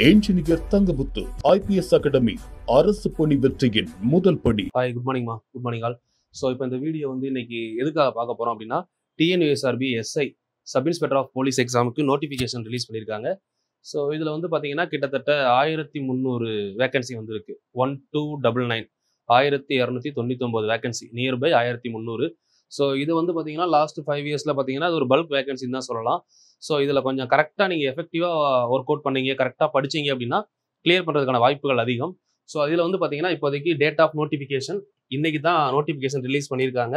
Engineer Thangamuthu IPS academy அரசு பணி வெற்றியின் முதல் படி. ஹாய், குட் மார்னிங்மா. Good morning all. ஸோ இப்போ இந்த வீடியோ வந்து இன்னைக்கு எதுக்காக பார்க்க போகிறோம் அப்படின்னா, TNUSRB SI sub inspector of police எக்ஸாமுக்கு நோட்டிஃபிகேஷன் ரிலீஸ் பண்ணியிருக்காங்க. ஸோ இதில் வந்து பார்த்தீங்கன்னா கிட்டத்தட்ட 1300 வேகன்சி வந்துருக்கு. 1299 1299 வேகன்சி, நியர்பை 1300. ஸோ இது வந்து பார்த்தீங்கன்னா லாஸ்ட் 5 இயர்ஸில் பார்த்தீங்கன்னா அது ஒரு பல்க் வேகன்சின்னு தான் சொல்லலாம். ஸோ இதில் கொஞ்சம் கரெக்டாக நீங்கள் எஃபெக்டிவாக ஒர்க் அவுட் பண்ணீங்க, கரெக்டாக படிச்சீங்க அப்படின்னா கிளியர் பண்ணுறதுக்கான வாய்ப்புகள் அதிகம். ஸோ அதில் வந்து பார்த்தீங்கன்னா இப்போதைக்கு டேட் ஆஃப் நோட்டிஃபிகேஷன் இன்னைக்கு தான் நோட்டிஃபிகேஷன் ரிலீஸ் பண்ணியிருக்காங்க.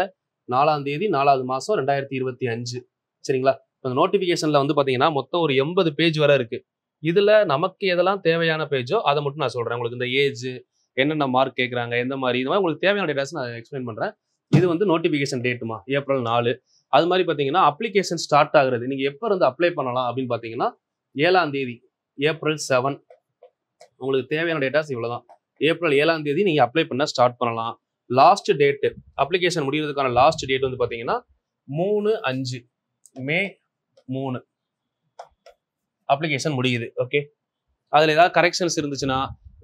4ஆம் தேதி 4வது மாதம் 2025. சரிங்களா? இப்போ இந்த நோட்டிஃபிகேஷனில் வந்து பார்த்தீங்கன்னா மொத்தம் ஒரு 80 பேஜ் வரை இருக்குது. இதில் நமக்கு எதெல்லாம் தேவையான பேஜோ அதை மட்டும் நான் சொல்கிறேன். உங்களுக்கு இந்த ஏஜ், என்னென்ன மார்க் கேட்குறாங்க, எந்த மாதிரி, இந்த மாதிரி உங்களுக்கு தேவையான டேட்டாஸ் நான் எக்ஸ்பிளைன் பண்ணுறேன். இது வந்து நோட்டிஃபிகேஷன் டேட்டுமா, ஏப்ரல் 4. அது மாதிரி பார்த்தீங்கன்னா அப்ளிகேஷன் ஸ்டார்ட் ஆகுறது நீங்கள் எப்போ இருந்து அப்ளை பண்ணலாம் அப்படின்னு பார்த்தீங்கன்னா 7ஆம் தேதி, ஏப்ரல் 7. உங்களுக்கு தேவையான டேட்டாஸ் இவ்வளோதான். ஏப்ரல் 7ஆம் தேதி நீங்கள் அப்ளை பண்ண ஸ்டார்ட் பண்ணலாம். லாஸ்ட் டேட்டு, அப்ளிகேஷன் முடிகிறதுக்கான லாஸ்ட் டேட் வந்து பார்த்தீங்கன்னா 3/5 மே 3 அப்ளிகேஷன் முடியுது. ஓகே, அதில் ஏதாவது கரெக்ஷன்ஸ் இருந்துச்சுன்னா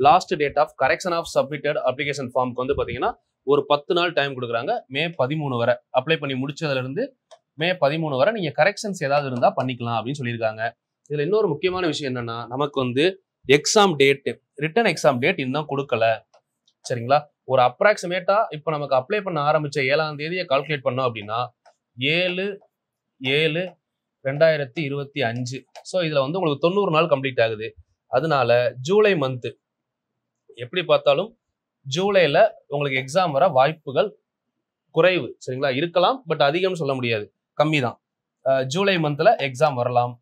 last date of correction of submitted application ஃபார்முக்கு வந்து பார்த்தீங்கன்னா ஒரு 10 நாள் டைம் கொடுக்குறாங்க. மே 13 வரை அப்ளை பண்ணி முடிச்சதுலேருந்து மே 13 வரை நீங்கள் கரெக்ஷன்ஸ் ஏதாவது இருந்தால் பண்ணிக்கலாம் அப்படின்னு சொல்லியிருக்காங்க. இதில் இன்னொரு முக்கியமான விஷயம் என்னன்னா, நமக்கு வந்து exam date, written exam date இன்னும் கொடுக்கல. சரிங்களா? ஒரு அப்ராக்சிமேட்டா இப்போ நமக்கு அப்ளை பண்ண ஆரம்பிச்ச 7ஆம் தேதியை கால்குலேட் பண்ணோம் அப்படின்னா 7/7/2025. ஸோ இதில் வந்து உங்களுக்கு 90 நாள் கம்ப்ளீட் ஆகுது. அதனால ஜூலை மந்த்து எப்படி பார்த்தாலும் ஜூலைல உங்களுக்கு எக்ஸாம் வர வாய்ப்புகள் குறைவு. சரிங்களா? இருக்கலாம், பட் அதிகம்னு சொல்ல முடியாது, கம்மி தான். ஜூலை மந்த்ல எக்ஸாம் வரலாம்.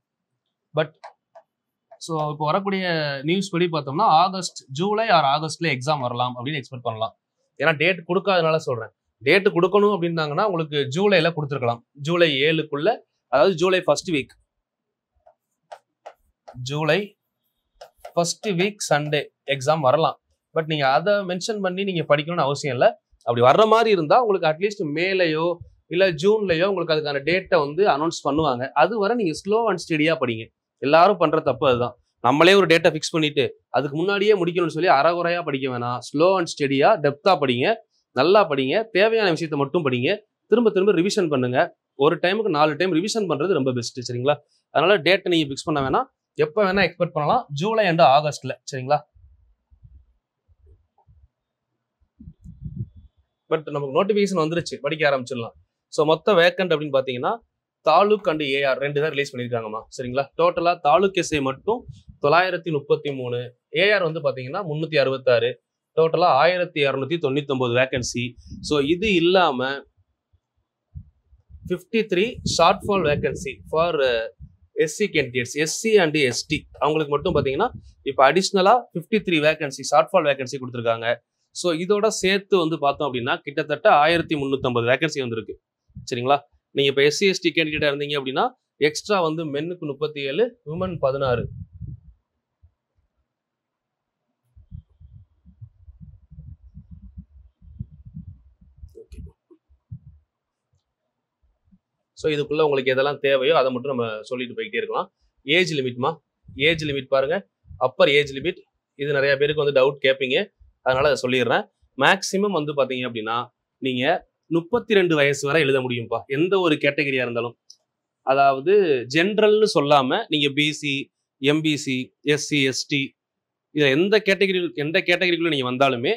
பட் ஸோ இப்போ வரக்கூடிய நியூஸ் படி பார்த்தோம்னா ஜூலை ஆர் ஆகஸ்ட்ல எக்ஸாம் வரலாம் அப்படின்னு எக்ஸ்பெக்ட் பண்ணலாம். ஏன்னா டேட் கொடுக்காதனால சொல்றேன். டேட் கொடுக்கணும் அப்படின்னாங்கன்னா உங்களுக்கு ஜூலைல கொடுத்துருக்கலாம். ஜூலை 7க்குள்ள, அதாவது July first week Sunday exam வரலாம். பட் நீங்க அதை மென்ஷன் பண்ணி நீங்க படிக்கணும்னு அவசியம் இல்லை. அப்படி வர்ற மாதிரி இருந்தா உங்களுக்கு அட்லீஸ்ட் மேலையோ இல்ல ஜூன்லயோ உங்களுக்கு அதுக்கான டேட்டை வந்து அனௌன்ஸ் பண்ணுவாங்க. அது வரை நீங்க ஸ்லோ அண்ட் ஸ்டடியா படிங்க. எல்லாரும் பண்ற தப்பு அதுதான். நம்மளே ஒரு டேட்டை ஃபிக்ஸ் பண்ணிட்டு அதுக்கு முன்னாடியே முடிக்கணும்னு சொல்லி அறகுறையா படிக்க வேணாம். ஸ்லோ அண்ட் ஸ்டடியா டெப்தா படிங்க, நல்லா படிங்க, தேவையான விஷயத்தை மட்டும் படிங்க, திரும்ப திரும்ப ரிவிஷன் பண்ணுங்க. ஒரு டைமுக்கு 4 டைம் ரிவிஷன் பண்றது ரொம்ப பெஸ்ட். சரிங்களா? அதனால டேட்டை நீங்க ஃபிக்ஸ் பண்ண வேணாம், எப்போ வேணா எக்ஸ்பெக்ட் பண்ணலாம், ஜூலை அண்ட் ஆகஸ்ட்ல. சரிங்களா? பட் நமக்கு நோட்டிஃபிகேஷன் வந்துருச்சு, படிக்க ஆரம்பிச்சிடலாம். ஸோ மொத்த வேக்கண்ட் அப்படின்னு பார்த்தீங்கன்னா தாலுக் அண்ட் ஏஆர் 2 தான் ரிலீஸ் பண்ணியிருக்காங்கம்மா. சரிங்களா? டோட்டலா தாலுக் எஸ்ஐ மட்டும் 933, ஏஆர் வந்து பார்த்தீங்கன்னா 366, டோட்டலா 1299 வேகன்சி. ஸோ இது இல்லாம 53 shortfall vacancy for SC candidates, SC and ST அவங்களுக்கு மட்டும் பார்த்தீங்கன்னா இப்போ அடிஷ்னலா 53 வேகன்சி ஷார்ட் ஃபால் வேகன்சி கொடுத்துருக்காங்க. ஸோ இதோட சேர்த்து வந்து பார்த்தோம் அப்படின்னா கிட்டத்தட்ட 1350 வேகன்சி வந்துருக்கு. சரிங்களா? நீங்க இப்போ எஸ்சி எஸ்டி கேண்டிடேட்டா இருந்தீங்க அப்படின்னா எக்ஸ்ட்ரா வந்து மென்னுக்கு 37, விமன் 16. ஸோ இதுக்குள்ள உங்களுக்கு எதெல்லாம் தேவையோ அதை மட்டும் நம்ம சொல்லிட்டு போய்கிட்டே இருக்கலாம். ஏஜ் லிமிட்மா, ஏஜ் லிமிட் பாருங்க, அப்பர் ஏஜ் லிமிட். இது நிறைய பேருக்கு வந்து டவுட் கேட்பீங்க, அதனால அதை சொல்லிடுறேன். மேக்சிமம் வந்து பார்த்தீங்க அப்படின்னா நீங்க 32 வயசு வரை எழுத முடியும்ப்பா, எந்த ஒரு கேட்டகரியா இருந்தாலும். அதாவது ஜென்ரல்னு சொல்லாம நீங்க பிசி, எம்பிசி, எஸ்சி, எஸ்டி, இதுல எந்த கேட்டகரிக்குள்ள நீங்க வந்தாலுமே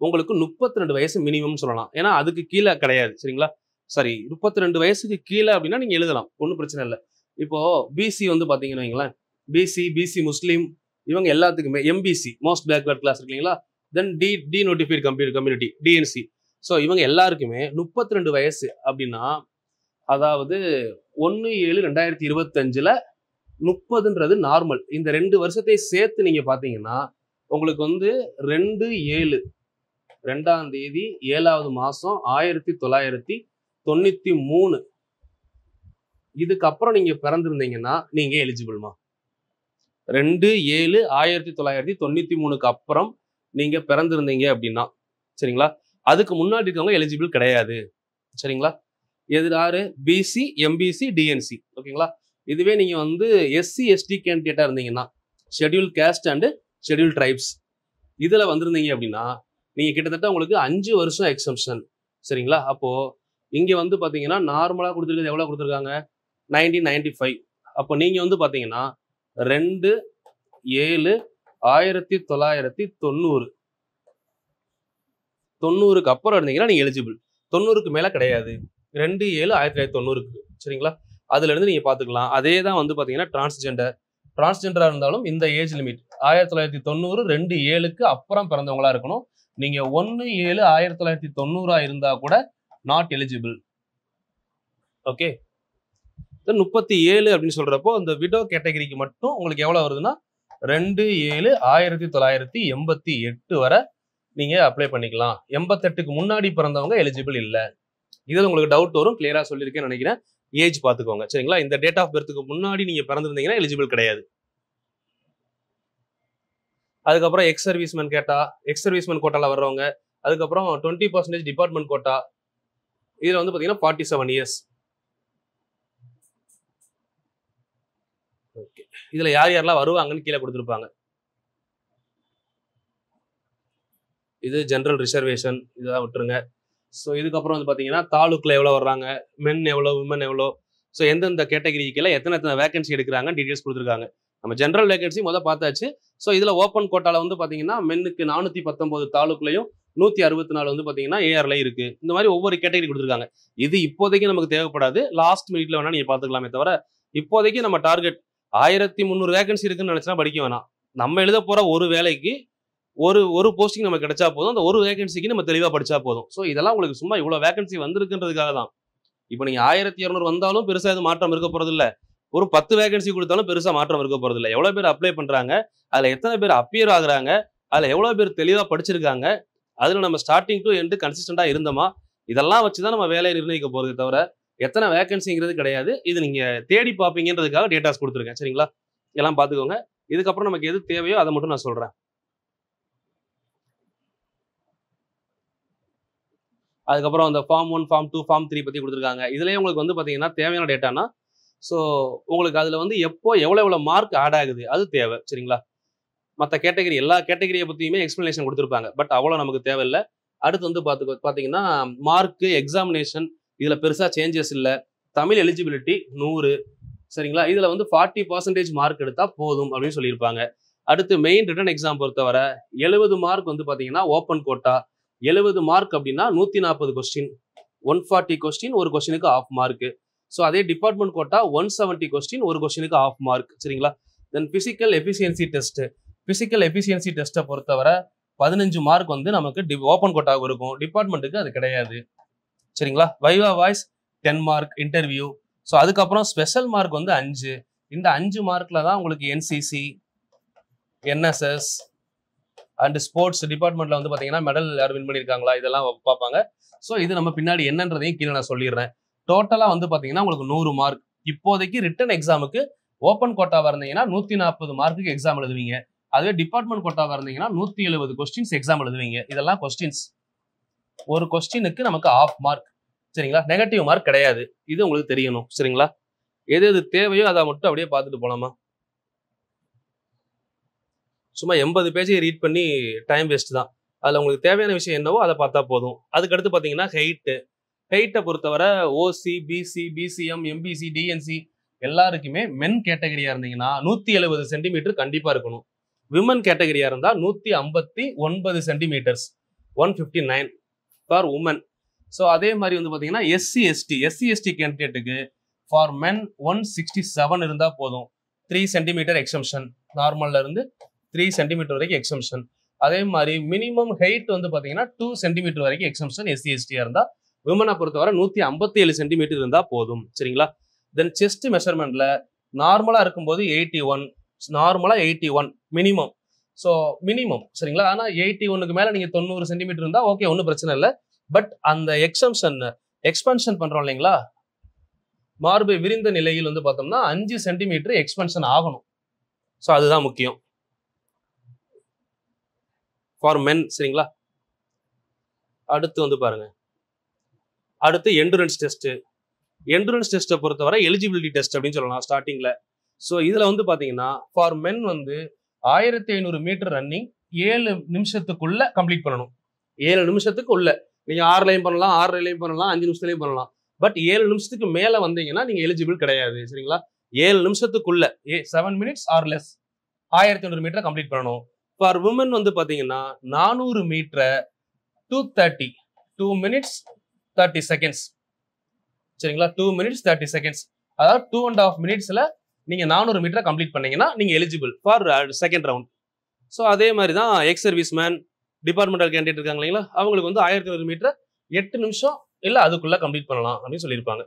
உங்களுக்கு 32 வயசு மினிமம் சொல்லலாம். ஏன்னா அதுக்கு கீழே கிடையாது. சரிங்களா? சரி, 32 வயசுக்கு கீழே அப்படின்னா நீங்க எழுதலாம், ஒன்றும் பிரச்சனை இல்லை. இப்போ பிசி வந்து பாத்தீங்கன்னு வைங்களேன், பிசி முஸ்லீம் இவங்க எல்லாத்துக்குமே, எம்பிசி மோஸ்ட் பேக்வர்ட் கிளாஸ் இருக்குங்களா, then denotified community DNC, so இவங்க எல்லாருக்குமே 32 வயசு அப்படின்னா, அதாவது 1/7/2025 30ன்றது நார்மல். இந்த 2 வருஷத்தை சேர்த்து நீங்க பாத்தீங்கன்னா உங்களுக்கு வந்து 2/7 7வது மாசம் 1993 இதுக்கப்புறம் நீங்க பிறந்திருந்தீங்கன்னா நீங்க எலிஜிபிள்மா. 2/7/1993க்கு அப்புறம் நீங்க பிறந்திருந்தீங்க அப்படின்னா, சரிங்களா, அதுக்கு முன்னாடி இருக்கவங்க எலிஜிபிள் கிடையாது. சரிங்களா? யாரு? BC, MBC, DNC. ஓகேங்களா? இதுவே நீங்க வந்து எஸ்சி எஸ்டி கேண்டிடேட்டா இருந்தீங்கன்னா, schedule caste and schedule tribes. இதில் வந்திருந்தீங்க அப்படின்னா நீங்கள் கிட்டத்தட்ட உங்களுக்கு 5 வருஷம் எக்ஸம்ஷன். சரிங்களா? அப்போது இங்கே வந்து பார்த்தீங்கன்னா நார்மலாக கொடுத்துருக்கிறது எவ்வளோ கொடுத்துருக்காங்க? 1995. அப்போ நீங்கள் வந்து பார்த்தீங்கன்னா 2/7/1990 90க்கு அப்புறம் இருந்தீங்கன்னா நீங்கள் எலிஜிபிள். 90க்கு மேலே கிடையாது. 2/7/1990. சரிங்களா? அதுலேருந்து நீங்கள் பார்த்துக்கலாம். அதே தான் வந்து பார்த்தீங்கன்னா டிரான்ஸ்ஜெண்டராக இருந்தாலும் இந்த ஏஜ் லிமிட் 1990 2/7க்கு அப்புறம் பிறந்தவங்களா இருக்கணும். நீங்கள் 1/7/1990 இருந்தால் கூட நாட் எலிஜிபிள். ஓகே. 37 அப்படின்னு சொல்றப்போ அந்த விடோ கேட்டகரிக்கு மட்டும் உங்களுக்கு எவ்வளவு வருதுன்னா 2/7/1988 வரை நீங்க அப்ளை பண்ணிக்கலாம். 88க்கு முன்னாடி பிறந்தவங்க எலிஜிபிள் இல்ல. இதுல உங்களுக்கு டவுட் வரும். கிளியரா சொல்லியிருக்கேன்னு நினைக்கிறேன். ஏஜ் பாத்துக்கோங்க. சரிங்களா? இந்த டேட் ஆஃப் பர்த்துக்கு முன்னாடி நீங்க பிறந்திருந்தீங்கன்னா எலிஜிபிள் கிடையாது. அதுக்கப்புறம் எக்ஸ் சர்வீஸ்மேன் கோட்டால வர்றவங்க, அதுக்கப்புறம் 20% டிபார்ட்மெண்ட் கோட்டா. இதுல வந்து பாத்தீங்கன்னா 47 இயர்ஸ். ஓகே. இதுல யாரெல்லாம் வருவாங்கன்னு கீழே கொடுத்துருப்பாங்க. இது ஜெனரல் ரிசர்வேஷன், இதெல்லாம் விட்டுருங்க. ஸோ இதுக்கப்புறம் வந்து பார்த்தீங்கன்னா தாலுக்கில் எவ்வளோ வர்றாங்க, மென் எவ்வளோ, விமன் எவ்வளோ, ஸோ எந்தெந்த கேட்டகரிக்கெல்லாம் எத்தனை வேகன்சி எடுக்கிறாங்க டீட்டெயில்ஸ் கொடுத்துருக்காங்க. நம்ம ஜென்ரல் வேகன்சி பார்த்தாச்சு. ஸோ இதில் ஓப்பன் கோட்டாவில் வந்து பார்த்தீங்கன்னா மென்னுக்கு 419 தாலுக்குலையும் 164 வந்து பார்த்தீங்கன்னா ஏஆர்ல இருக்கு. இந்த மாதிரி ஒவ்வொரு கேட்டகரி கொடுத்துருக்காங்க. இது இப்போதைக்கு நமக்கு தேவைப்படாது. லாஸ்ட் மினிட்ல வேணா நீங்கள் பார்த்துக்கலாமே தவிர இப்போதைக்கு நம்ம டார்கெட் 1300 வேகன்சி இருக்குன்னு நினைச்சா படிக்க வேணாம். நம்ம எழுத போற ஒரு வேலைக்கு ஒரு போஸ்டிங் நமக்கு கிடைச்சா போதும். அந்த ஒரு வேகன்சிக்கு நம்ம தெளிவா படிச்சா போதும். ஸோ இதெல்லாம் உங்களுக்கு சும்மா இவ்வளவு வேகன்சி வந்திருக்குன்றதுக்காக தான். இப்போ நீங்க 1200 வந்தாலும் பெருசா எதுவும் மாற்றம் இருக்க போறது இல்ல. ஒரு 10 வேகன்சி கொடுத்தாலும் பெருசா மாற்றம் இருக்க போறது இல்ல. எவ்வளவு பேர் அப்ளை பண்றாங்க, அதுல எத்தனை பேர் அப்பியர் ஆகுறாங்க, அதுல எவ்வளவு பேர் தெளிவா படிச்சிருக்காங்க, அதுல நம்ம ஸ்டார்டிங் டு எண்டு கன்சிஸ்டண்டா இருந்தோமா, இதெல்லாம் வச்சுதான் நம்ம வேலையை நிர்ணயிக்க போறது தவிர எத்தனை வேகன்சிங்கிறது கிடையாது. இது நீங்க தேடி பார்ப்பீங்கன்றதுக்காக டேட்டாஸ் கொடுத்துருக்கேன். சரிங்களா? எல்லாம் பார்த்துக்கோங்க. இதுக்கப்புறம் நமக்கு எது தேவையோ அதை மட்டும் நான் சொல்றேன். அதுக்கப்புறம் அந்த ஃபார்ம் 1, ஃபார்ம் 2, ஃபார்ம் 3 பத்தி கொடுத்துருக்காங்க. இதுலயே உங்களுக்கு வந்து பாத்தீங்கன்னா தேவையான டேட்டானா, ஸோ உங்களுக்கு அதுல வந்து எப்போ எவ்வளவு மார்க் ஆட் ஆகுது அது தேவை. சரிங்களா? மற்ற கேட்டகரி எல்லா கேட்டகரியை பத்தியுமே எக்ஸ்பிளனேஷன் கொடுத்துருப்பாங்க. பட் அவ்வளோ நமக்கு தேவையில்லை. அடுத்து வந்து பாத்தீங்கன்னா மார்க் எக்ஸாமினேஷன் இதுல பெருசா சேஞ்சஸ் இல்லை. தமிழ் எலிஜிபிலிட்டி 100. சரிங்களா? இதுல வந்து 40% மார்க் எடுத்தா போதும் அப்படின்னு சொல்லியிருப்பாங்க. அடுத்து மெயின் ரிட்டன் எக்ஸாம் பொறுத்தவரை 70 மார்க் வந்து பாத்தீங்கன்னா ஓப்பன் கோட்டா. 70 மார்க் அப்படின்னா 140 கொஸ்டின், 140 கொஸ்டின், ஒரு கொஸ்டினுக்கு ஆஃப் மார்க். ஸோ அதே டிபார்ட்மெண்ட் கோட்டா 170 கொஸ்டின், ஒரு கொஸ்டினுக்கு ஆஃப் மார்க். சரிங்களா? Then physical efficiency test. Physical efficiency டெஸ்ட்டை பொறுத்தவரை 15 மார்க் வந்து நமக்கு ஓப்பன் கோட்டாவுக்கு இருக்கும். டிபார்ட்மெண்ட்டுக்கு அது கிடையாது. சரிங்களா? வைவா வாய்ஸ் 10 மார்க் இன்டர்வியூ. ஸோ அதுக்கப்புறம் ஸ்பெஷல் மார்க் வந்து 5. இந்த 5 மார்க்ல தான் உங்களுக்கு என்சிசி, என்எஸ்எஸ் அண்ட் ஸ்போர்ட்ஸ் டிபார்ட்மெண்ட்ல வந்து பாத்தீங்கன்னா மெடல் யார் வின் பண்ணியிருக்காங்களா இதெல்லாம் பார்ப்பாங்க. ஸோ இது நம்ம பின்னாடி என்னன்றதையும் கீழே நான் சொல்லிடுறேன். டோட்டலா வந்து பாத்தீங்கன்னா உங்களுக்கு 100 மார்க். இப்போதைக்கு ரிட்டன் எக்ஸாமுக்கு ஓப்பன் கோட்டாவா இருந்தீங்கன்னா 140 மார்க்குக்கு எக்ஸாம் எழுதுவீங்க. அதுவே டிபார்ட்மெண்ட் கோட்டாவா இருந்தீங்கன்னா 170 கொஸ்டின்ஸ் எக்ஸாம் எழுதுவீங்க. இதெல்லாம் கொஸ்டின்ஸ். ஒரு கொஸ்டினுக்கு நமக்கு ஆஃப் மார்க். சரிங்களா? நெகட்டிவ் மார்க் கிடையாது. இது உங்களுக்கு தெரியணும். சரிங்களா? எது எது தேவையோ அதை மட்டும் அப்படியே பார்த்துட்டு போலாமா? சும்மா 80 பேஜை ரீட் பண்ணி டைம் வேஸ்ட் தான். அதில் உங்களுக்கு தேவையான விஷயம் என்னவோ அதை பார்த்தா போதும். அதுக்கடுத்து பார்த்தீங்கன்னா ஹெயிட்டை பொறுத்தவரை ஓசி, பிசி, பிசிஎம், எம்பிசி, டிஎன்சி எல்லாருக்குமே மென் கேட்டகரியா இருந்தீங்கன்னா 170 சென்டிமீட்டர் கண்டிப்பா இருக்கணும். விமன் கேட்டகரியா இருந்தா 159 சென்டிமீட்டர்ஸ், 159 ஃபார் உமன். ஸோ அதே மாதிரி வந்து பார்த்தீங்கன்னா எஸ்சி எஸ்டி கேண்டிடேட்டுக்கு ஃபார் மென் 167 இருந்தால் போதும். 3 சென்டிமீட்டர் எக்ஸம்ஷன், நார்மல்ல இருந்து 3 சென்டிமீட்டர் வரைக்கும் எக்ஸம்ஷன். அதே மாதிரி மினிமம் ஹைட் வந்து பார்த்தீங்கன்னா 2 சென்டிமீட்டர் வரைக்கும் எக்ஸம்ஷன் எஸ்சியா இருந்தால். விமனை பொறுத்தவரை 157 சென்டிமீட்டர் இருந்தால் போதும். சரிங்களா? தென் செஸ்ட் மெஷர்மெண்ட்ல நார்மலாக இருக்கும்போது 81, நார்மலாக 81 மினிமம். So minimum. சரிங்களா? ஆனால் 81க்கு மேலே நீங்கள் 90 சென்டிமீட்டர் இருந்தால் ஓகே, ஒன்றும் பிரச்சனை இல்லை. பட் அந்த எக்ஸ்பென்ஷன் பண்றோம் இல்லைங்களா, மார்பை விரிந்த நிலையில் வந்து பார்த்தோம்னா 5 சென்டிமீட்டர் எக்ஸ்பென்ஷன் ஆகணும். ஸோ அதுதான் முக்கியம் ஃபார் மென். சரிங்களா? அடுத்து வந்து பாருங்க, அடுத்து எண்டுரன்ஸ் டெஸ்ட். எண்டுரன்ஸ் டெஸ்ட்டை பொறுத்தவரை எலிஜிபிலிட்டி டெஸ்ட் அப்படின்னு சொல்லலாம் ஸ்டார்டிங்ல. ஸோ இதுல வந்து பாத்தீங்கன்னா ஃபார் மென் வந்து 1500 மீட்டர் ரன்னிங் 7 நிமிஷத்துக்குள்ள கம்ப்ளீட் பண்ணணும். 7 நிமிஷத்துக்கு உள்ள. நீங்க 6லையும் பண்ணலாம், 6.5லையும் பண்ணலாம், 5 நிமிஷத்துலையும் பண்ணலாம். பட் 7 நிமிஷத்துக்கு மேல வந்தீங்கன்னா நீங்க எலிஜிபிள் கிடையாது. சரிங்களா? 7 நிமிஷத்துக்குள்ள 7 minutes ஆர் லெஸ் 1500 மீட்டரை கம்ப்ளீட் பண்ணணும். ஃபார் உமன் வந்து பாத்தீங்கன்னா 400 மீட்டரை 2 minutes 30 seconds. சரிங்களா? 2 minutes 30 seconds. அதாவது 2.5 minutesல நீங்க 400 மீட்டரை கம்ப்ளீட் பண்ணீங்கன்னா நீங்க eligible for second round. So அதே மாதிரி தான் ex service man, departmental candidate இருக்காங்க இல்லைங்களா, அவங்களுக்கு வந்து 1500 மீட்டரை 8 நிமிஷம் இல்ல அதுக்குள்ள கம்ப்ளீட் பண்ணலாம் அப்படின்னு சொல்லியிருப்பாங்க.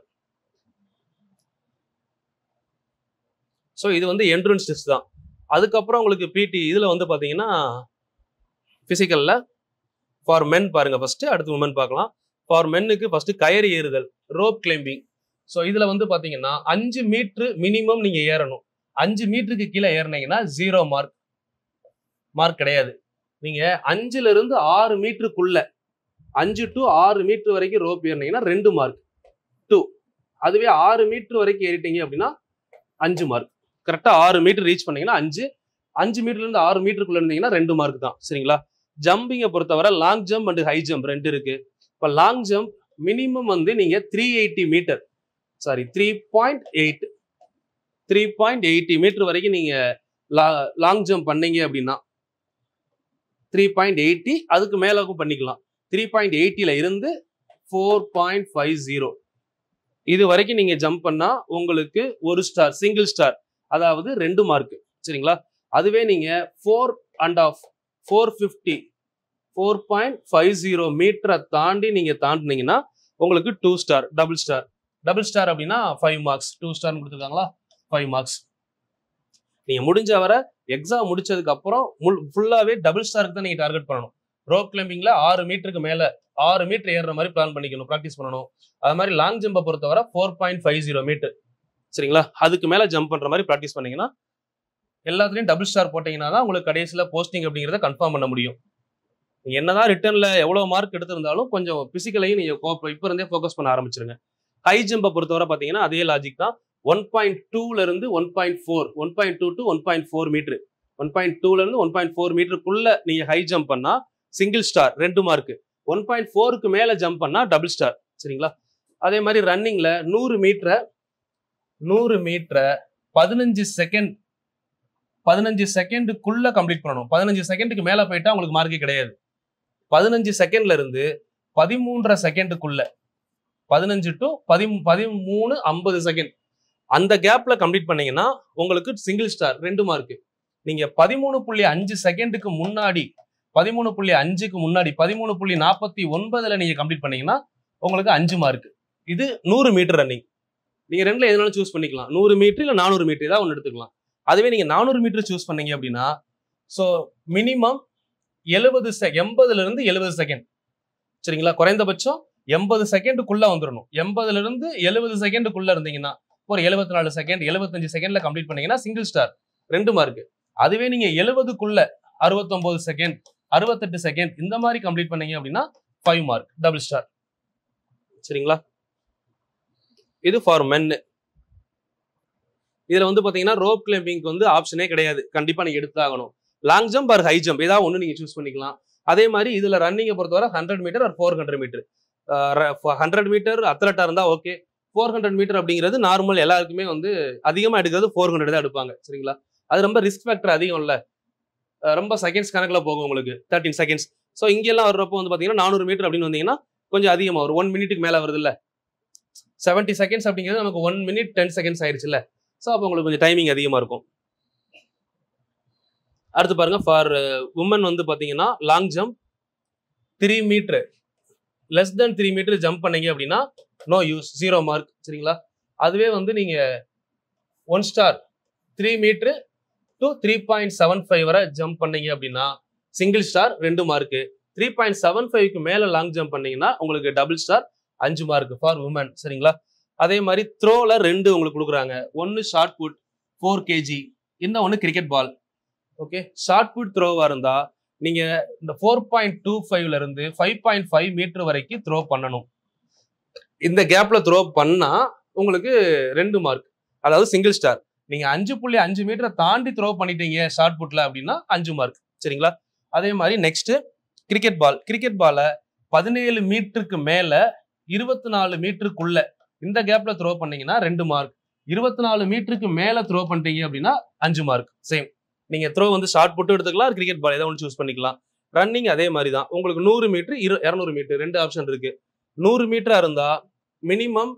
ஸோ இது வந்து என்ட்ரன்ஸ் டெஸ்ட் தான். அதுக்கப்புறம் உங்களுக்கு பிடி இதுல வந்து பாத்தீங்கன்னா பிசிக்கல்ல ஃபார் மென் பாருங்க ஃபர்ஸ்ட், அடுத்து உமன் பார்க்கலாம். ஃபார் மென்னுக்கு ஃபர்ஸ்ட் கயிறு ஏறுதல், ரோப் கிளைம்பிங். ஸோ இதுல வந்து பாத்தீங்கன்னா 5 மீட்டர் மினிமம் நீங்க ஏறணும். 5 மீட்டருக்கு கீழே ஏறினீங்கன்னா 0 மார்க் கிடையாது. நீங்க 5ல இருந்து 6 மீட்டருக்குள்ள 5 to 6 மீட்டர் வரைக்கும் ரோப் ஏறினீங்கன்னா 2 மார்க் 2. அதுவே 6 மீட்டர் வரைக்கும் ஏறிட்டீங்க அப்படின்னா 5 மார்க். கரெக்டா 6 மீட்டர் ரீச் பண்ணீங்கன்னா 5 மீட்டர்ல இருந்து 6 மீட்டருக்குள்ள இருந்தீங்கன்னா 2 மார்க் தான். சரிங்களா? ஜம்பிங்கை பொறுத்தவரை long jump and high jump 2 இருக்கு. இப்போ லாங் ஜம்ப் மினிமம் வந்து நீங்க 380 மீட்டர், சாரி 3.80 மீட்டர் வரைக்கும் நீங்க லாங் ஜம்ப் பண்ணீங்க அப்படின்னா 3.80, அதுக்கு மேலும் பண்ணிக்கலாம். 3.80ல இருந்து 4.50 இது வரைக்கும் நீங்க ஜம்ப் பண்ணா உங்களுக்கு 1 ஸ்டார், சிங்கிள் ஸ்டார், அதாவது 2 மார்க். சரிங்களா? அதுவே நீங்க 4.50 மீட்டரை தாண்டி நீங்க தாண்டினீங்கன்னா உங்களுக்கு 2 ஸ்டார், டபுள் ஸ்டார் அப்படின்னா 5 மார்க்ஸ். 2 ஸ்டார் கொடுத்துருக்காங்களா, 5 மார்க்ஸ். நீங்க முடிஞ்ச வரை எக்ஸாம் முடிச்சதுக்கு அப்புறம் ஃபுல்லாவே டபுள் ஸ்டாருக்கு தான் நீங்க டார்கெட் பண்ணணும். ரோப் கிளைம்பிங்ல 6 மீட்டருக்கு மேல 6 மீட்டர் ஏறுற மாதிரி பிளான் பண்ணிக்கணும், ப்ராக்டிஸ் பண்ணணும். அது மாதிரி லாங் ஜம்பை பொறுத்தவரை 4.50 மீட்டர். சரிங்களா? அதுக்கு மேல ஜம்ப் பண்ற மாதிரி ப்ராக்டிஸ் பண்ணீங்கன்னா எல்லாத்துலயும் டபுள் ஸ்டார் போட்டீங்கன்னா தான் உங்களுக்கு கடைசியில போஸ்டிங் அப்படிங்கிறத கன்ஃபார்ம் பண்ண முடியும். நீங்க என்னதான் ரிட்டர்ன்ல எவ்வளவு மார்க் எடுத்திருந்தாலும் கொஞ்சம் பிசிக்கலையும் நீங்க இப்ப இருந்தே ஃபோக்கஸ் பண்ண ஆரம்பிச்சிருங்க. ஹை ஜம்பை பொறுத்தவரை பாத்தீங்கன்னா அதே லாஜிக் தான். 1.2ல இருந்து 1.4, 1.2 to 1.4 மீட்டர், 1.2ல இருந்து 1.4 மீட்டருக்குள்ள நீங்க ஹை ஜம்ப் பண்ணா சிங்கிள் ஸ்டார், 2 மார்க். 1.4க்கு மேல ஜம்ப் பண்ணா டபுள் ஸ்டார். சரிங்களா? அதே மாதிரி ரன்னிங்ல 100 மீட்டரை 15 செகண்டுக்குள்ள கம்ப்ளீட் பண்ணணும். 15 செகண்டுக்கு மேல போயிட்டா உங்களுக்கு மார்க்கே கிடையாது. 15 செகண்ட்ல இருந்து 13.5 செகண்டுக்குள்ள 15 to 13 50 செகண்ட் அந்த கேப்ல கம்ப்ளீட் பண்ணீங்கன்னா உங்களுக்கு சிங்கிள் ஸ்டார், 2 மார்க். நீங்க 13.5 செகண்டுக்கு முன்னாடி 13.5க்கு முன்னாடி 13.49ல நீங்க கம்ப்ளீட் பண்ணீங்கன்னா உங்களுக்கு 5 மார்க். இது 100 மீட்டர் ரன்னிங். நீங்க ரெண்டுல எதனாலும் சூஸ் பண்ணிக்கலாம். 100 மீட்டர் இல்ல 400 மீட்டர் ஏதாவது ஒன்று எடுத்துக்கலாம். அதுவே நீங்க 400 மீட்டர் சூஸ் பண்ணீங்க அப்படின்னா ஸோ மினிமம் 80ல இருந்து 70 செகண்ட். சரிங்களா? குறைந்தபட்சம் 80 செகண்டுக்குள்ள வந்துடணும். 80ல இருந்து 70 செகண்டுக்குள்ள இருந்தீங்கன்னா ஒரு 74 செகண்ட் 75 செகண்ட்ல கம்ப்ளீட் பண்ணீங்கன்னா சிங்கிள் ஸ்டார், 2 மார்க். அதுவே நீங்க 70க்குள்ள 69 செகண்ட் 68 செகண்ட் இந்த மாதிரி கம்ப்ளீட் பண்ணீங்க அப்படின்னா 5 மார்க், டபுள் ஸ்டார். சரிங்களா? இது ஃபார் மென். இதுல வந்து பாத்தீங்கன்னா ரோப் கிளைம்பிங்க்கு வந்து ஆப்ஷனே கிடையாது, கண்டிப்பா நீங்க எடுத்தாகணும். Long jump or high jump ஏதாவது ஒன்று நீங்க சூஸ் பண்ணிக்கலாம். அதே மாதிரி இதுல ரன்னிங்கை பொறுத்தவரை 100 மீட்டர் ஆர் 400 மீட்டர். 100 மீட்டர் அத்லட்டா இருந்தா ஓகே. 400 மீட்டர் அப்படிங்கிறது நார்மல், எல்லாருக்குமே வந்து அதிகமா எடுக்கிறது 400 தான் எடுப்பாங்க. சரிங்களா? அது ரொம்ப ரிஸ்க் ஃபேக்டர் அதிகம் இல்ல, ரொம்ப செகண்ட்ஸ் கணக்குல போகும் உங்களுக்கு, 13 செகண்ட்ஸ். ஸோ இங்கெல்லாம் வர்றப்போ வந்து பாத்தீங்கன்னா 400 மீட்டர் அப்படின்னு வந்தீங்கன்னா கொஞ்சம் அதிகமா ஒரு 1 மினிட்டுக்கு மேல வருது இல்ல. 70 செகண்ட்ஸ் அப்படிங்கிறது நமக்கு 1 minute 10 செகண்ட்ஸ் ஆயிடுச்சு இல்ல. ஸோ அப்போ உங்களுக்கு கொஞ்சம் டைமிங் அதிகமா இருக்கும். அடுத்து பாருங்க, ஃபார் உமன் வந்து பாத்தீங்கன்னா long jump 3 metre less than 3 metre jump பண்ணீங்க அப்படின்னா நோ யூஸ், 0 மார்க். சரிங்களா? அதுவே வந்து நீங்க 1 ஸ்டார் 3 மீட்டர் டு 3.75 வரை ஜம்ப் பண்ணீங்க அப்படின்னா சிங்கிள் ஸ்டார், 2 மார்க். 3.75க்கு மேல லாங் ஜம்ப் பண்ணீங்கன்னா உங்களுக்கு double star, 5 mark for women. சரிங்களா? அதே மாதிரி த்ரோல 2 உங்களுக்கு கொடுக்குறாங்க. 1 ஷார்ட் புட் 4 kg, இன்னொன்னு cricket ball. Okay, shot put த்ரோவா இருந்தா நீங்க இந்த 4.25ல இருந்து 5.5 மீட்டர் வரைக்கும் த்ரோ பண்ணணும். இந்த கேப்ல த்ரோ பண்ணா உங்களுக்கு 2 மார்க், அதாவது சிங்கிள் ஸ்டார். நீங்க 5.5 மீட்டரை தாண்டி த்ரோ பண்ணிட்டீங்க ஷார்ட் புட்ல அப்படின்னா 5 மார்க். சரிங்களா? அதே மாதிரி நெக்ஸ்ட் கிரிக்கெட் பால். கிரிக்கெட் பாலை 17 மீட்டருக்கு மேல 24 மீட்டருக்குள்ள இந்த கேப்ல த்ரோ பண்ணீங்கன்னா 2 மார்க். 24 மீட்டருக்கு மேல த்ரோ பண்ணிட்டீங்க அப்படின்னா 5 மார்க். சேம். நீங்க த்ரோ வந்து ஷார்ட் புட் எடுத்துக்கலாம், கிரிக்கெட் பால் ஏதாவது ஒன்று சூஸ் பண்ணிக்கலாம். ரன்னிங் அதே மாதிரி தான். உங்களுக்கு 100 மீட்டர் 200 மீட்டர் 2 ஆப்ஷன் இருக்கு. 100 மீட்டரா இருந்தா மினிமம்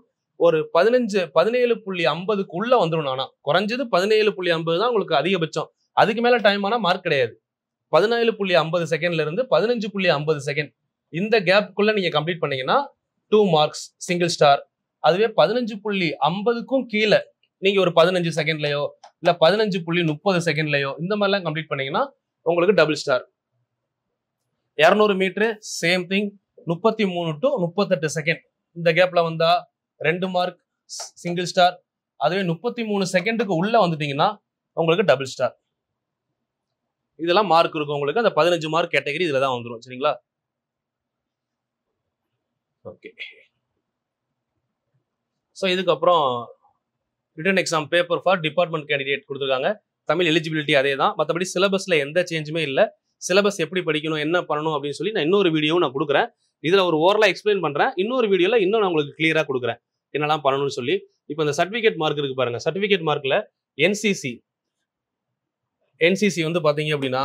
ஒரு 17.50க்குள்ள வந்துடும். ஆனா குறைஞ்சது 17.50 தான் உங்களுக்கு அதிகபட்சம். அதுக்கு மேல டைம் ஆனா மார்க் கிடையாது. 17.50 செகண்ட்ல இருந்து 15.50 செகண்ட் இந்த கேப்புக்குள்ள நீங்க கம்ப்ளீட் பண்ணீங்கன்னா 2 மார்க்ஸ் சிங்கிள் ஸ்டார். அதுவே 15.50க்கும் கீழே நீங்க ஒரு 15 செகண்ட்லயோ இல்ல 15.30 செகண்ட்லயோ இந்த மாதிரிலாம் கம்ப்ளீட் பண்ணீங்கன்னா உங்களுக்கு double star. 200 metre same thing 33 to 38 second இந்த கேப்ல வந்தா 2 மார்க் சிங்கிள் ஸ்டார். அதுவே 33 செகண்டுக்கு உள்ள வந்துட்டீங்கன்னா உங்களுக்கு டபுள் ஸ்டார். இதெல்லாம் மார்க் இருக்கும் உங்களுக்கு. அந்த 15 மார்க் கேட்டகரி இதுல தான் வந்துடும். சரிங்களா? ஓகே. ஸோ இதுக்கப்புறம் written exam paper for department candidate கொடுத்துருக்காங்க. தமிழ் எலிஜிபிலிட்டி அதே தான். மற்றபடி சிலபஸ்ல எந்த சேஞ்சுமே இல்லை. சிலபஸ் எப்படி படிக்கணும் என்ன பண்ணணும் அப்படின்னு சொல்லி நான் இன்னொரு வீடியோவும் நான் கொடுக்குறேன். இதுல ஒரு ஓரலா எக்ஸ்பிளைன் பண்றேன். இன்னொரு வீடியோல இன்னும் நான் உங்களுக்கு கிளியரா கொடுக்குறேன் என்னெல்லாம் பண்ணணும்னு சொல்லி. இப்போ இந்த சர்டிஃபிகேட் மார்க் இருக்கு பாருங்க. சர்டிஃபிகேட் மார்க்ல என்சிசி வந்து பாத்தீங்க அப்படின்னா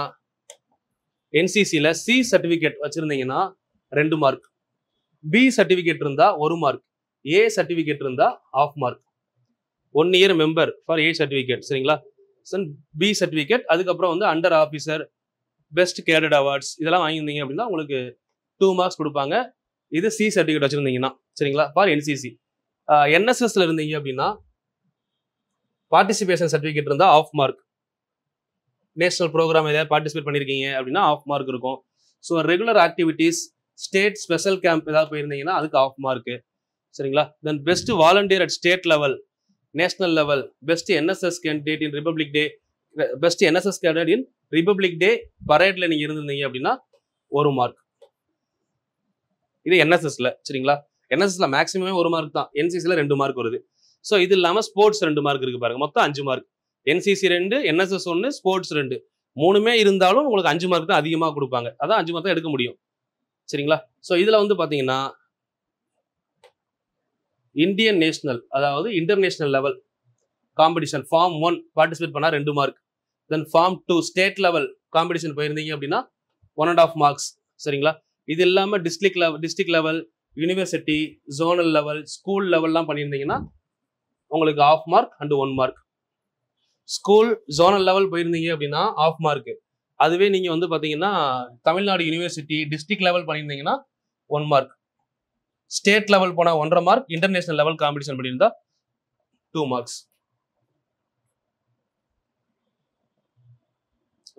என்சிசில சி சர்டிஃபிகேட் வச்சிருந்தீங்கன்னா 2 மார்க், பி சர்டிஃபிகேட் இருந்தா 1 மார்க், ஏ சர்டிஃபிகேட் இருந்தா 1/2 mark. 1 year member for A certificate. சரிங்களா? பி சர்டிஃபிகேட் அதுக்கப்புறம் வந்து under officer best cadet awards இதெல்லாம் வாங்கியிருந்தீங்க அப்படின்னா உங்களுக்கு 2 மார்க்ஸ் கொடுப்பாங்க. இது சி சர்டிஃபிகேட் வச்சிருந்தீங்கன்னா. சரிங்களா? For NCC. என்எஸ்எஸ்ல இருந்தீங்க அப்படின்னா பார்ட்டிசிபேஷன் சர்டிஃபிகேட் இருந்தா 1/2 மார்க். நேஷனல் ப்ரோக்ராம் ஏதாவது பார்ட்டிசிபேட் பண்ணியிருக்கீங்க அப்படின்னா 1/2 மார்க் இருக்கும். So regular activities state special camp ஏதாவது போயிருந்தீங்கன்னா அதுக்கு 1/2 மார்க். சரிங்களா? Then best volunteer at state level, national level, best NSS candidate in Republic Day, best NSS candidate in Republic Day பரேட்ல நீங்க இருந்திருந்தீங்க அப்படின்னா 1 மார்க். இது என்எஸ்எஸ்ல. சரிங்களா? என்எஸ்எஸ்ல மேக்ஸிமமே 1 மார்க் தான். என்சிசில 2 மார்க் வருது. ஸோ இது இல்லாம ஸ்போர்ட்ஸ் 2 மார்க் இருக்கு பாருங்க. மொத்தம் 5 மார்க். NCC 2, NSS 1, sports 2. 3மே இருந்தாலும் உங்களுக்கு 5 மார்க் தான் அதிகமாக கொடுப்பாங்க. அதான் 5 மார்க் தான் எடுக்க முடியும். சரிங்களா? ஸோ இதுல வந்து பாத்தீங்கன்னா இந்தியன் நேஷனல் அதாவது international level competition form 1 participate பண்ணா 2 mark. Then form 2 state level competition போயிருந்தீங்க அப்படின்னா 1.5 மார்க்ஸ். சரிங்களா? இது இல்லாம district level, university, zonal level, school லெவல்லாம் பண்ணியிருந்தீங்கன்னா உங்களுக்கு 1/2 mark and 1 mark. School zonal level போயிருந்தீங்க அப்படின்னா 1/2 மார்க். அதுவே நீங்க வந்து பாத்தீங்கன்னா தமிழ்நாடு யூனிவர்சிட்டி டிஸ்ட்ரிக்ட் லெவல் பண்ணியிருந்தீங்கன்னா 1 மார்க். ஸ்டேட் லெவல் போனா 1.5 மார்க். இன்டர்நேஷனல் லெவல் காம்படிஷன் பண்ணியிருந்தா 2 மார்க்ஸ்.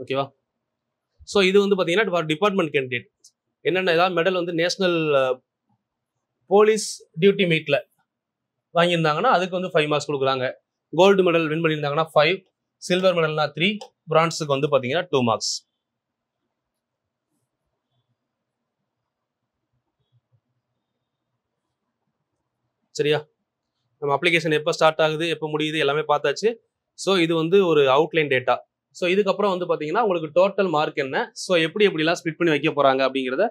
ஓகேவா? ஸோ இது வந்து பாத்தீங்கன்னா டிபார்ட்மெண்ட் கேண்டிடேட் என்னென்ன ஏதாவது மெடல் வந்து நேஷனல் போலீஸ் டியூட்டி மீட்ல வாங்கியிருந்தாங்கன்னா அதுக்கு வந்து 5 மார்க்ஸ் கொடுக்குறாங்க. கோல்டு மெடல் வின் பண்ணியிருந்தாங்கன்னா 5, சில்வர் மெடல்னா 3, பிரான்ஸுக்கு வந்து பாத்தீங்கன்னா 2 மார்க்ஸ். சரியா? நம்ம அப்ளிகேஷன் எப்போ ஸ்டார்ட் ஆகுது எப்போ முடியுது எல்லாமே பார்த்தாச்சு. ஸோ இது வந்து ஒரு அவுட்லைன் டேட்டா. ஸோ இதுக்கப்புறம் வந்து பாத்தீங்கன்னா உங்களுக்கு டோட்டல் மார்க் என்ன, ஸோ எப்படிலாம் ஸ்பிட் பண்ணி வைக்க போறாங்க அப்படிங்கிறத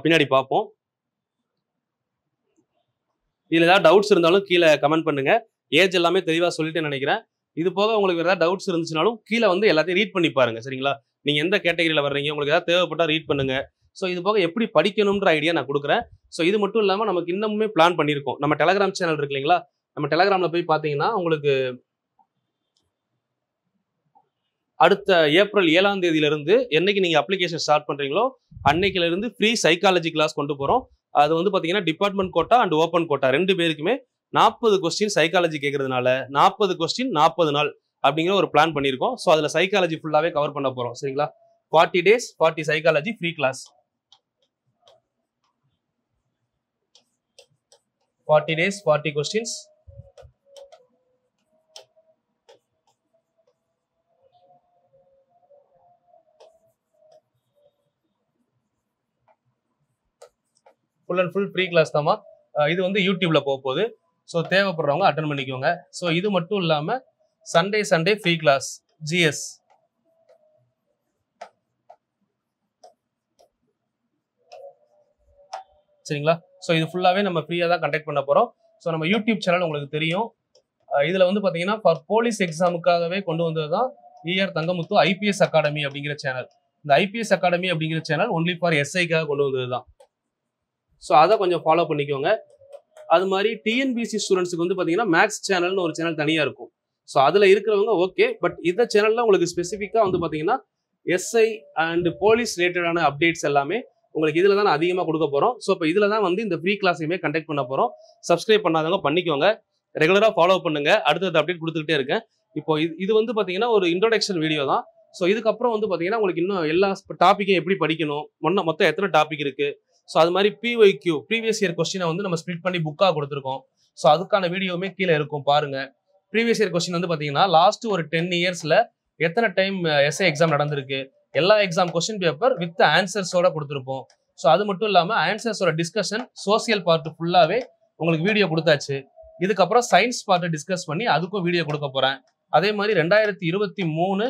பின்னாடி பார்ப்போம். இதுல ஏதாவது டவுட்ஸ் இருந்தாலும் கீழே கமெண்ட் பண்ணுங்க. ஏஜ் எல்லாமே தெளிவா சொல்லிட்டு நினைக்கிறேன். இது போக உங்களுக்கு ஏதாவது டவுட்ஸ் இருந்துச்சுனாலும் கீழே வந்து எல்லாத்தையும் ரீட் பண்ணி பாருங்க. சரிங்களா? நீங்க எந்த கேட்டகரியில வர்றீங்க, உங்களுக்கு ஏதாவது தேவைப்பட்டா ரீட் பண்ணுங்க. ஸோ இது போக எப்படி படிக்கணும்ன்ற ஐடியா நான் கொடுக்குறேன். ஸோ இது மட்டும் இல்லாமல் நமக்கு இன்னமுமே பிளான் பண்ணியிருக்கோம். நம்ம டெலகிராம் சேனல் இருக்கு இல்லைங்களா? நம்ம டெலகிராம்ல போய் பார்த்தீங்கன்னா உங்களுக்கு அடுத்த ஏப்ரல் 7ஆம் தேதியிலிருந்து என்னைக்கு நீங்க அப்ளிகேஷன் ஸ்டார்ட் பண்றீங்களோ அன்னைக்குல இருந்து ஃப்ரீ சைக்காலஜி கிளாஸ் கொண்டு போறோம். அது வந்து பாத்தீங்கன்னா department quota and open quota 2 பேருக்குமே 40 கொஸ்டின் சைக்காலஜி கேட்கறதுனால 40 கொஸ்டின் 40 நாள் அப்படிங்கிற ஒரு பிளான் பண்ணியிருக்கோம். ஸோ அதுல சைக்காலஜி ஃபுல்லாவே கவர் பண்ண போறோம். சரிங்களா? 40 days 40 psychology free class. 40 days 40 questions. Full and full free class தாமா. இது வந்து யூடியூப்ல போக போகுது. ஸோ தேவைப்படுறவங்க அட்டன் பண்ணிக்கோங்க. ஸோ இது மட்டும் இல்லாமல் சண்டே ஃப்ரீ கிளாஸ் ஜிஎஸ். சரிங்களா? ஸோ இது ஃபுல்லாகவே நம்ம ஃப்ரீயாக தான் கண்டக்ட் பண்ண போகிறோம். ஸோ நம்ம யூடியூப் சேனல் உங்களுக்கு தெரியும். இதில் வந்து பார்த்தீங்கன்னா ஃபார் போலீஸ் எக்ஸாமுக்காகவே கொண்டு வந்தது தான் ER தங்கமுத்து IPS அகாடமி அப்படிங்கிற சேனல். இந்த IPS அகாடமி அப்படிங்கிற சேனல் ஒன்லி ஃபார் SIக்காக கொண்டு வந்தது தான். ஸோ அதை கொஞ்சம் ஃபாலோ பண்ணிக்கோங்க. அது மாதிரி TNPSC ஸ்டூடெண்ட்ஸுக்கு வந்து பார்த்தீங்கன்னா மேக்ஸ் சேனல்னு ஒரு சேனல் தனியாக இருக்கும். ஸோ அதில் இருக்கிறவங்க ஓகே, பட் இந்த சேனலில் உங்களுக்கு ஸ்பெசிஃபிக்காக வந்து பார்த்தீங்கன்னா SI அண்ட் போலீஸ் ரிலேட்டடான அப்டேட்ஸ் எல்லாமே உங்களுக்கு இதில் தான் அதிகமாக கொடுக்க போகிறோம். ஸோ இப்போ இதில் தான் வந்து இந்த ஃப்ரீ கிளாஸையுமே கண்டக்ட் பண்ண போகிறோம். சப்ஸ்கிரைப் பண்ணாதவங்க பண்ணிக்கோங்க, ரெகுலராக ஃபாலோ பண்ணுங்க, அடுத்தது அப்டேட் கொடுத்துக்கிட்டே இருக்கேன். இப்போ இது வந்து பார்த்தீங்கன்னா ஒரு இன்ட்ரோடக்ஷன் வீடியோ தான். ஸோ இதுக்கப்புறம் வந்து பார்த்தீங்கன்னா உங்களுக்கு இன்னும் எல்லா டாப்பிக்கையும் எப்படி படிக்கணும், மொத்தம் எத்தனை டாபிக் இருக்குது, ஸோ அது மாதிரி PYQ ப்ரீவியஸ் இயர் கொஸ்டினை வந்து நம்ம ஸ்ப்ளிட் பண்ணி புக்காக கொடுத்துருக்கோம். ஸோ அதுக்கான வீடியோவுமே கீழே இருக்கும் பாருங்க. ப்ரீவியஸ் இயர் கொஸ்டின் வந்து பார்த்தீங்கன்னா லாஸ்ட் ஒரு 10 இயர்ஸில் எத்தனை டைம் SI எக்ஸாம் நடந்திருக்கு, எல்லா எக்ஸாம் கொஸ்டின் பேப்பர் வித் ஆன்சர்ஸோட கொடுத்துருப்போம். ஸோ அது மட்டும் இல்லாமல் ஆன்சர்ஸோட டிஸ்கஷன் சோசியல் பார்ட் ஃபுல்லாகவே உங்களுக்கு வீடியோ கொடுத்தாச்சு. இதுக்கப்புறம் சயின்ஸ் பார்ட்டை டிஸ்கஸ் பண்ணி அதுக்கும் வீடியோ கொடுக்க போகிறேன். அதே மாதிரி 2023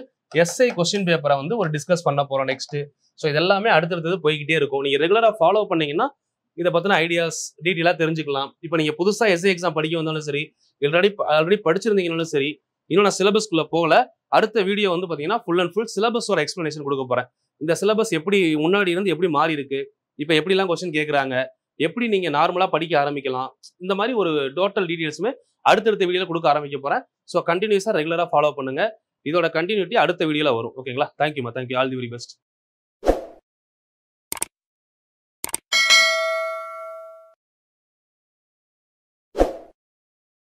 SI கொஸ்டின் பேப்பரை வந்து ஒரு டிஸ்கஸ் பண்ண போகிறோம் நெக்ஸ்ட்டு. ஸோ இதெல்லாமே அடுத்தடுத்தது போய்கிட்டே இருக்கும். நீங்கள் ரெகுலராக ஃபாலோ பண்ணீங்கன்னா இதை பற்றின ஐடியாஸ் டீட்டெயிலாக தெரிஞ்சுக்கலாம். இப்போ நீங்கள் புதுசாக SI எக்ஸாம் படிக்க வந்தாலும் சரி, ஆல்ரெடி படிச்சிருந்தீங்கனாலும் சரி, இன்னும் நான் சிலபஸ்க்குள்ளே போகல, அடுத்த வீடியோ வந்து பார்த்தீங்கன்னா ஃபுல் அண்ட் ஃபுல் சிலபஸோட எக்ஸ்ப்ளனேஷன் கொடுக்க போகிறேன். இந்த சிலபஸ் எப்படி முன்னாடி இருந்து எப்படி மாறி இருக்கு, இப்போ எப்படிலாம் கொஸ்டின் கேட்குறாங்க, எப்படி நீங்கள் நார்மலாக படிக்க ஆரம்பிக்கலாம், இந்த மாதிரி ஒரு டோட்டல் டீட்டெயில்ஸுமே அடுத்தடுத்த வீடியோவில் கொடுக்க ஆரம்பிக்க போகிறேன். ஸோ கண்டினியூஸாக ரெகுலராக ஃபாலோ பண்ணுங்கள். இதோட கண்டினியூட்டி அடுத்த வீடியோவில் வரும். ஓகேங்களா? Thank you, all the very best.